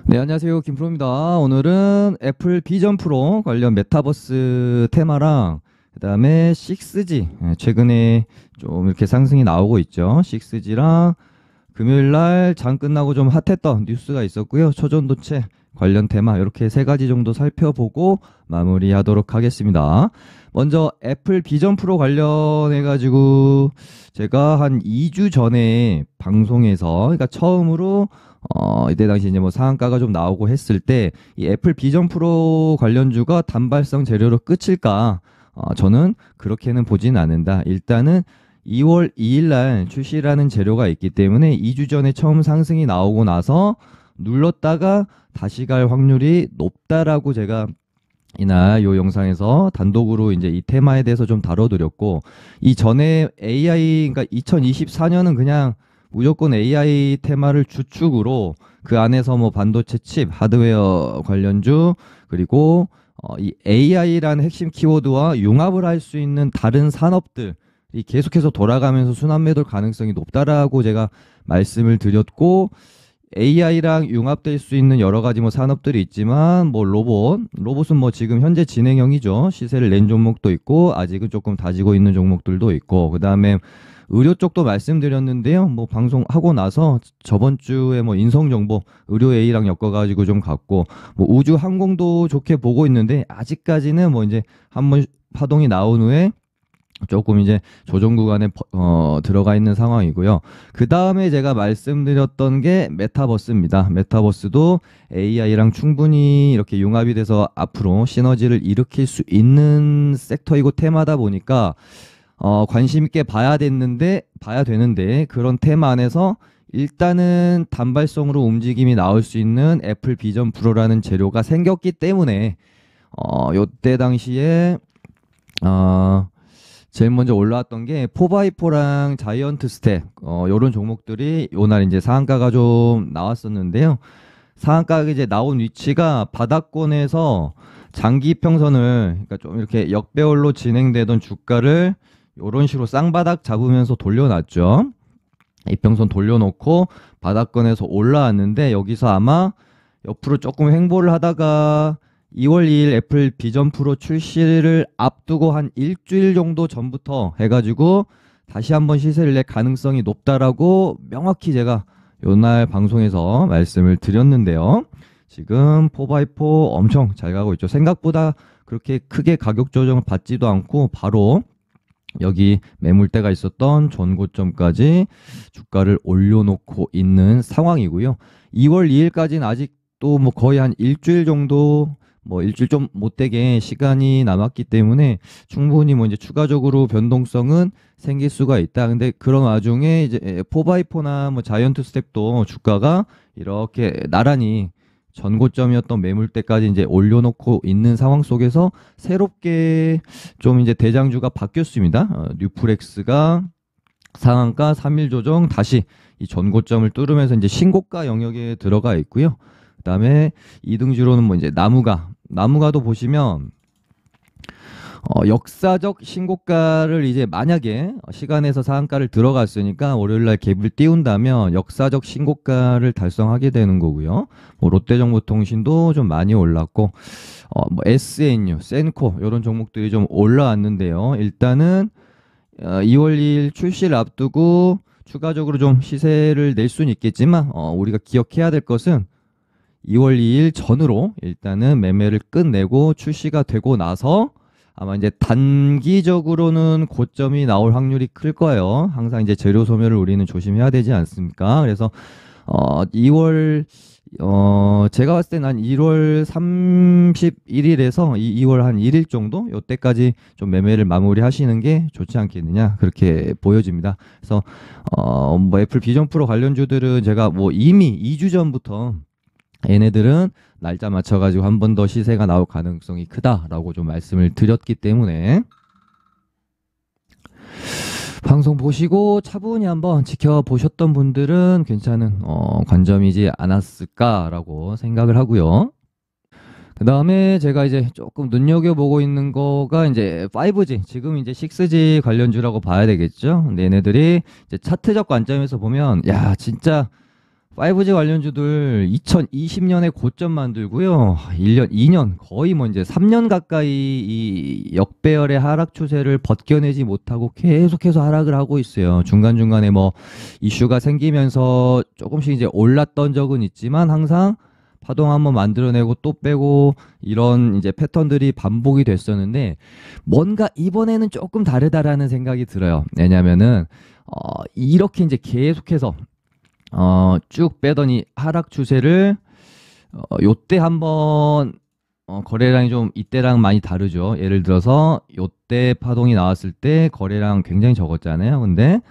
네, 안녕하세요. 김프로입니다. 오늘은 애플 비전 프로 관련 메타버스 테마랑 그다음에 6G, 최근에 좀 이렇게 상승이 나오고 있죠. 6G랑 금요일 날 장 끝나고 좀 핫했던 뉴스가 있었고요. 초전도체 관련 테마 이렇게 세 가지 정도 살펴보고 마무리하도록 하겠습니다. 먼저 애플 비전 프로 관련해 가지고 제가 한 2주 전에 방송에서 그러니까 처음으로 이때 당시 이제 뭐 상한가가 좀 나오고 했을 때 이 애플 비전 프로 관련주가 단발성 재료로 끝일까? 저는 그렇게는 보진 않는다. 일단은 2월 2일 날 출시라는 재료가 있기 때문에 2주 전에 처음 상승이 나오고 나서 눌렀다가 다시 갈 확률이 높다라고 제가 이날 요 영상에서 단독으로 이제 이 테마에 대해서 좀 다뤄드렸고, 이 전에 AI, 그러니까 2024년은 그냥 무조건 AI 테마를 주축으로 그 안에서 뭐 반도체 칩, 하드웨어 관련주, 그리고 이 AI라는 핵심 키워드와 융합을 할 수 있는 다른 산업들이 계속해서 돌아가면서 순환 매도 가능성이 높다라고 제가 말씀을 드렸고, AI랑 융합될 수 있는 여러 가지 뭐 산업들이 있지만 뭐 로봇은 뭐 지금 현재 진행형이죠. 시세를 낸 종목도 있고 아직은 조금 다지고 있는 종목들도 있고, 그다음에 의료 쪽도 말씀드렸는데요. 뭐 방송하고 나서 저번 주에 뭐 인성정보 의료 A랑 엮어가지고 좀 갔고, 뭐 우주 항공도 좋게 보고 있는데 아직까지는 뭐 이제 한번 파동이 나온 후에 조금 이제 조정 구간에 들어가 있는 상황이고요. 그 다음에 제가 말씀드렸던 게 메타버스입니다. 메타버스도 AI랑 충분히 이렇게 융합이 돼서 앞으로 시너지를 일으킬 수 있는 섹터이고 테마다 보니까 관심 있게 봐야 되는데 그런 테마 안에서 일단은 단발성으로 움직임이 나올 수 있는 애플 비전 프로라는 재료가 생겼기 때문에 요때 당시에 제일 먼저 올라왔던 게 4x4랑 자이언트 스텝 요런 종목들이 요날 이제 상한가가 좀 나왔었는데요. 상한가가 이제 나온 위치가 바닥권에서 장기 이평선을, 그러니까 좀 이렇게 역배열로 진행되던 주가를 요런 식으로 쌍바닥 잡으면서 돌려놨죠. 이평선 돌려놓고 바닥권에서 올라왔는데, 여기서 아마 옆으로 조금 횡보를 하다가 2월 2일 애플 비전 프로 출시를 앞두고 한 일주일 정도 전부터 해가지고 다시 한번 시세를 낼 가능성이 높다라고 명확히 제가 요날 방송에서 말씀을 드렸는데요. 지금 4x4 엄청 잘 가고 있죠. 생각보다 그렇게 크게 가격 조정을 받지도 않고 바로 여기 매물대가 있었던 전고점까지 주가를 올려놓고 있는 상황이고요. 2월 2일까지는 아직도 뭐 거의 한 일주일 정도, 뭐 일주일 좀 못되게 시간이 남았기 때문에 충분히 뭐 이제 추가적으로 변동성은 생길 수가 있다. 근데 그런 와중에 이제 4x4나 뭐 자이언트 스텝도 주가가 이렇게 나란히 전고점이었던 매물대까지 이제 올려놓고 있는 상황 속에서 새롭게 좀 이제 대장주가 바뀌었습니다. 뉴프렉스가 상한가 3일 조정 다시 이 전고점을 뚫으면서 이제 신고가 영역에 들어가 있고요. 그다음에 2등주로는 뭐 이제 나무가도 보시면 역사적 신고가를 이제 만약에 시간에서 상한가를 들어갔으니까 월요일날 갭을 띄운다면 역사적 신고가를 달성하게 되는 거고요. 뭐 롯데정보통신도 좀 많이 올랐고, 뭐 SNU, 센코 이런 종목들이 좀 올라왔는데요. 일단은 2월 2일 출시를 앞두고 추가적으로 좀 시세를 낼 수는 있겠지만 우리가 기억해야 될 것은 2월 2일 전으로 일단은 매매를 끝내고 출시가 되고 나서 아마 이제 단기적으로는 고점이 나올 확률이 클 거예요. 항상 이제 재료 소멸을 우리는 조심해야 되지 않습니까? 그래서 2월 제가 봤을 때는 한 1월 31일에서 2월 한 1일 정도 요때까지 좀 매매를 마무리하시는 게 좋지 않겠느냐 그렇게 보여집니다. 그래서 뭐 애플 비전 프로 관련주들은 제가 뭐 이미 2주 전부터 얘네들은 날짜 맞춰가지고 한 번 더 시세가 나올 가능성이 크다라고 좀 말씀을 드렸기 때문에 방송 보시고 차분히 한번 지켜보셨던 분들은 괜찮은 관점이지 않았을까라고 생각을 하고요. 그 다음에 제가 이제 조금 눈여겨보고 있는 거가 이제 5G, 지금 이제 6G 관련주라고 봐야 되겠죠. 근데 얘네들이 이제 차트적 관점에서 보면, 야, 진짜 5G 관련주들 2020년에 고점 만들고요. 1년, 2년, 거의 뭐 이제 3년 가까이 이 역배열의 하락 추세를 벗겨내지 못하고 계속해서 하락을 하고 있어요. 중간중간에 뭐 이슈가 생기면서 조금씩 이제 올랐던 적은 있지만 항상 파동 한번 만들어내고 또 빼고 이런 이제 패턴들이 반복이 됐었는데 뭔가 이번에는 조금 다르다라는 생각이 들어요. 왜냐면은 이렇게 이제 계속해서 쭉 빼더니 하락 추세를 요때 한번 거래량이 좀 이때랑 많이 다르죠. 예를 들어서 요때 파동이 나왔을 때 거래량 굉장히 적었잖아요. 근데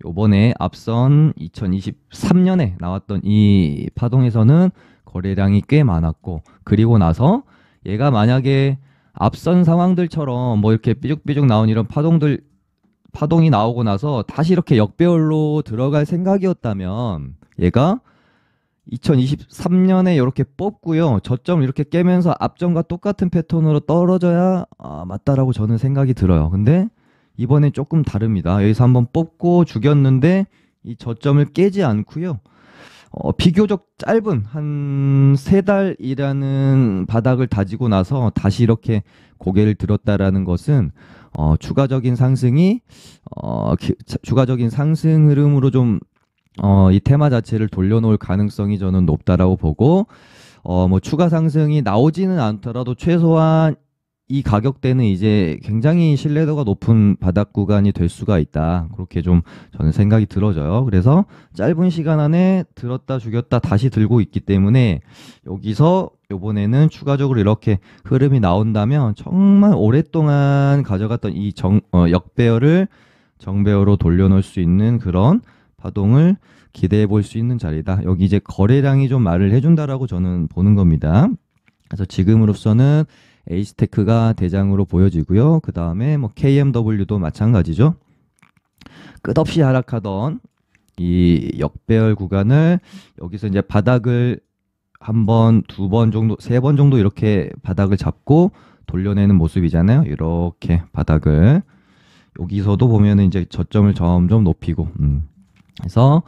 요번에 앞선 2023년에 나왔던 이 파동에서는 거래량이 꽤 많았고, 그리고 나서 얘가 만약에 앞선 상황들처럼 뭐 이렇게 삐죽삐죽 나온 이런 파동이 나오고 나서 다시 이렇게 역배열로 들어갈 생각이었다면 얘가 2023년에 이렇게 뽑고요. 저점을 이렇게 깨면서 앞전과 똑같은 패턴으로 떨어져야 맞다라고 저는 생각이 들어요. 근데 이번엔 조금 다릅니다. 여기서 한번 뽑고 죽였는데 이 저점을 깨지 않고요. 비교적 짧은 한 3달이라는 바닥을 다지고 나서 다시 이렇게 고개를 들었다라는 것은 추가적인 상승이 추가적인 상승 흐름으로 좀 이 테마 자체를 돌려놓을 가능성이 저는 높다라고 보고, 뭐 추가 상승이 나오지는 않더라도 최소한 이 가격대는 이제 굉장히 신뢰도가 높은 바닥 구간이 될 수가 있다. 그렇게 좀 저는 생각이 들어져요. 그래서 짧은 시간 안에 들었다 죽였다 다시 들고 있기 때문에 여기서 요번에는 추가적으로 이렇게 흐름이 나온다면 정말 오랫동안 가져갔던 이 역배열을 정배열로 돌려놓을 수 있는 그런 파동을 기대해 볼 수 있는 자리다. 여기 이제 거래량이 좀 말을 해준다라고 저는 보는 겁니다. 그래서 지금으로서는 에이스테크가 대장으로 보여지고요. 그 다음에 뭐 KMW도 마찬가지죠. 끝없이 하락하던 이 역배열 구간을 여기서 이제 바닥을 한 번, 두 번 정도, 3번 정도 이렇게 바닥을 잡고 돌려내는 모습이잖아요. 이렇게 바닥을 여기서도 보면은 이제 저점을 점점 높이고, 그래서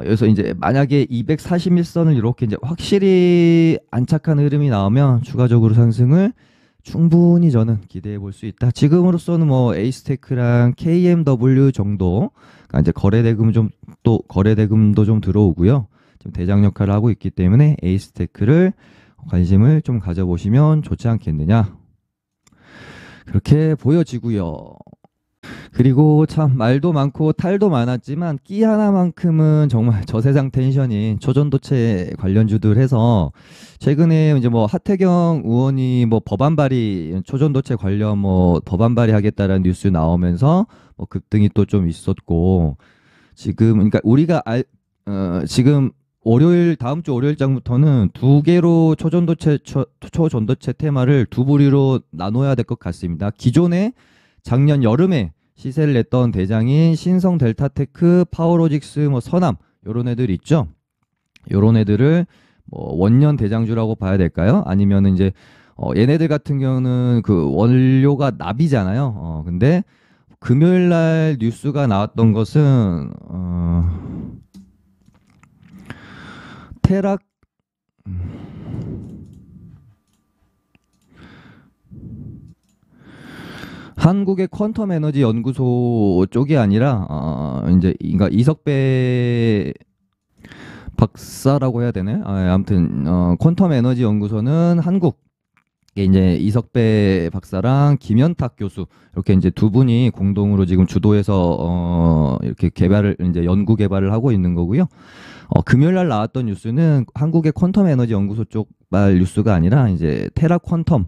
여기서 이제 만약에 241선을 이렇게 이제 확실히 안착한 흐름이 나오면 추가적으로 상승을 충분히 저는 기대해 볼 수 있다. 지금으로서는 뭐 에이스테크랑 KMW 정도, 그러니까 이제 거래대금도 좀 들어오고요. 좀 대장 역할을 하고 있기 때문에 에이스테크를 관심을 좀 가져보시면 좋지 않겠느냐. 그렇게 보여지고요. 그리고 참 말도 많고 탈도 많았지만 끼 하나만큼은 정말 저세상 텐션인 초전도체 관련주들 해서 최근에 이제 뭐 하태경 의원이 뭐 법안 발의 초전도체 관련 뭐 법안 발의하겠다라는 뉴스 나오면서 뭐 급등이 또 좀 있었고, 지금 그러니까 우리가 지금 다음 주 월요일장부터는 2개로 초전도체 테마를 두 부류로 나눠야 될 것 같습니다. 기존에 작년 여름에 시세를 냈던 대장인 신성 델타테크, 파워로직스, 뭐 서남 요런 애들 있죠. 요런 애들을 뭐 원년 대장주라고 봐야 될까요? 아니면은 이제 얘네들 같은 경우는 그 원료가 납이잖아요. 근데 금요일 날 뉴스가 나왔던 것은 테락 한국의 퀀텀 에너지 연구소 쪽이 아니라 이제 그러니까 이석배 박사라고 해야 되나요? 아무튼 퀀텀 에너지 연구소는 한국에 이제 이석배 박사랑 김현탁 교수 이렇게 이제 두 분이 공동으로 지금 주도해서 이렇게 이제 연구 개발을 하고 있는 거고요. 금요일 날 나왔던 뉴스는 한국의 퀀텀 에너지 연구소 쪽 말 뉴스가 아니라 이제 테라 퀀텀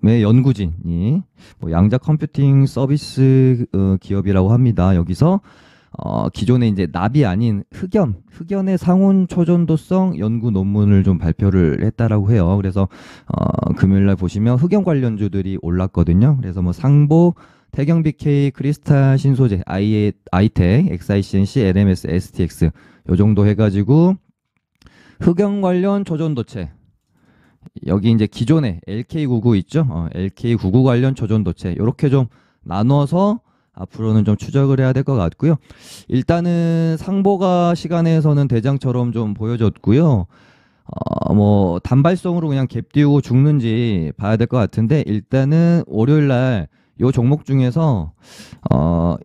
의 연구진이 뭐 양자 컴퓨팅 서비스 기업이라고 합니다. 여기서 기존에 이제 납이 아닌 흑연의 상온 초전도성 연구 논문을 좀 발표를 했다라고 해요. 그래서 금요일 날 보시면 흑연 관련주들이 올랐거든요. 그래서 뭐 상보, 태경 BK, 크리스탈 신소재, 아이텍, XICNC, LMS, STX 요 정도 해가지고 흑연 관련 초전도체, 여기 이제 기존에 LK99 있죠? LK99 관련 초전도체 이렇게 좀 나눠서 앞으로는 좀 추적을 해야 될 것 같고요. 일단은 상보가 시간에서는 대장처럼 좀 보여줬고요. 뭐 단발성으로 그냥 갭 띄우고 죽는지 봐야 될 것 같은데, 일단은 월요일 날 요 종목 중에서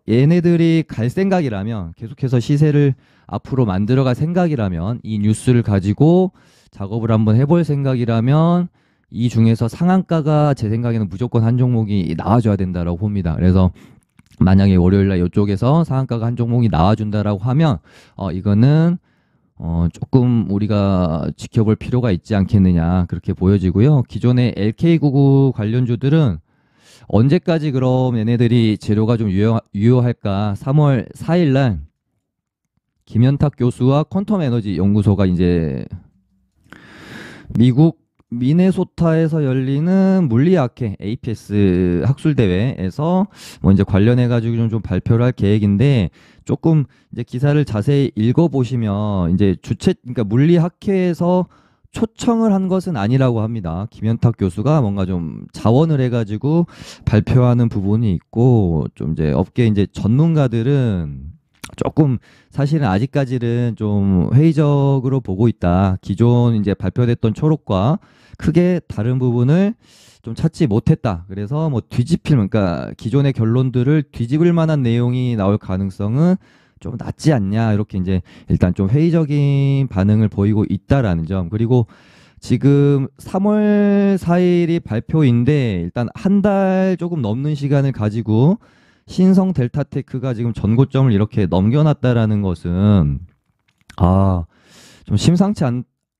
얘네들이 갈 생각이라면, 계속해서 시세를 앞으로 만들어갈 생각이라면, 이 뉴스를 가지고 작업을 한번 해볼 생각이라면, 이 중에서 상한가가 제 생각에는 무조건 한 종목이 나와줘야 된다라고 봅니다. 그래서 만약에 월요일 날 이쪽에서 상한가가 한 종목이 나와준다라고 하면 이거는 조금 우리가 지켜볼 필요가 있지 않겠느냐, 그렇게 보여지고요. 기존의 LK99 관련주들은 언제까지 그럼 얘네들이 재료가 좀 유효할까? 3월 4일 날 김현탁 교수와 퀀텀 에너지 연구소가 이제 미국 미네소타에서 열리는 물리학회 APS 학술대회에서 뭐 이제 관련해가지고 좀 발표를 할 계획인데, 조금 이제 기사를 자세히 읽어보시면 이제 그러니까 물리학회에서 초청을 한 것은 아니라고 합니다. 김현탁 교수가 뭔가 좀 자원을 해가지고 발표하는 부분이 있고, 좀 이제 업계 이제 전문가들은 조금 사실은 아직까지는 좀 회의적으로 보고 있다. 기존 이제 발표됐던 초록과 크게 다른 부분을 좀 찾지 못했다. 그래서 뭐 그러니까 기존의 결론들을 뒤집을 만한 내용이 나올 가능성은 좀 낮지 않냐, 이렇게 이제 일단 좀 회의적인 반응을 보이고 있다라는 점. 그리고 지금 3월 4일이 발표인데, 일단 한 달 조금 넘는 시간을 가지고 신성 델타테크가 지금 전고점을 이렇게 넘겨놨다라는 것은 좀 심상치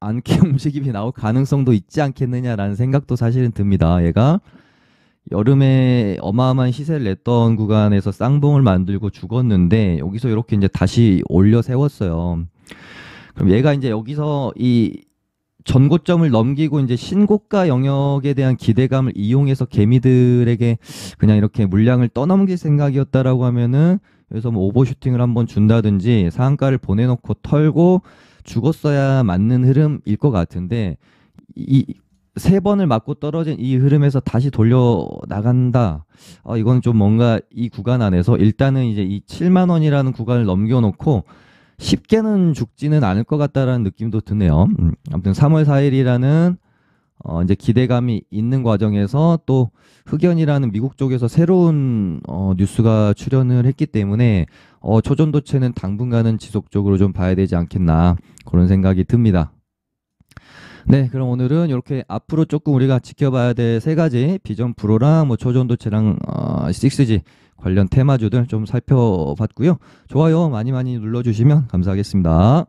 않게 움직임이 나올 가능성도 있지 않겠느냐라는 생각도 사실은 듭니다. 얘가 여름에 어마어마한 시세를 냈던 구간에서 쌍봉을 만들고 죽었는데, 여기서 이렇게 이제 다시 올려 세웠어요. 그럼 얘가 이제 여기서 이 전고점을 넘기고 이제 신고가 영역에 대한 기대감을 이용해서 개미들에게 그냥 이렇게 물량을 떠넘길 생각이었다라고 하면은, 여기서 뭐 오버슈팅을 한번 준다든지 상한가를 보내놓고 털고 죽었어야 맞는 흐름일 것 같은데, 이 세 번을 맞고 떨어진 이 흐름에서 다시 돌려 나간다. 이건 좀 뭔가 이 구간 안에서 일단은 이제 이 7만 원이라는 구간을 넘겨놓고 쉽게는 죽지는 않을 것 같다라는 느낌도 드네요. 아무튼 3월 4일이라는 이제 기대감이 있는 과정에서 또 흑연이라는 미국 쪽에서 새로운 뉴스가 출현을 했기 때문에 초전도체는 당분간은 지속적으로 좀 봐야 되지 않겠나, 그런 생각이 듭니다. 네, 그럼 오늘은 이렇게 앞으로 조금 우리가 지켜봐야 될 세 가지 비전 프로랑 뭐 초전도체랑 6G 관련 테마주들 좀 살펴봤고요. 좋아요 많이 눌러주시면 감사하겠습니다.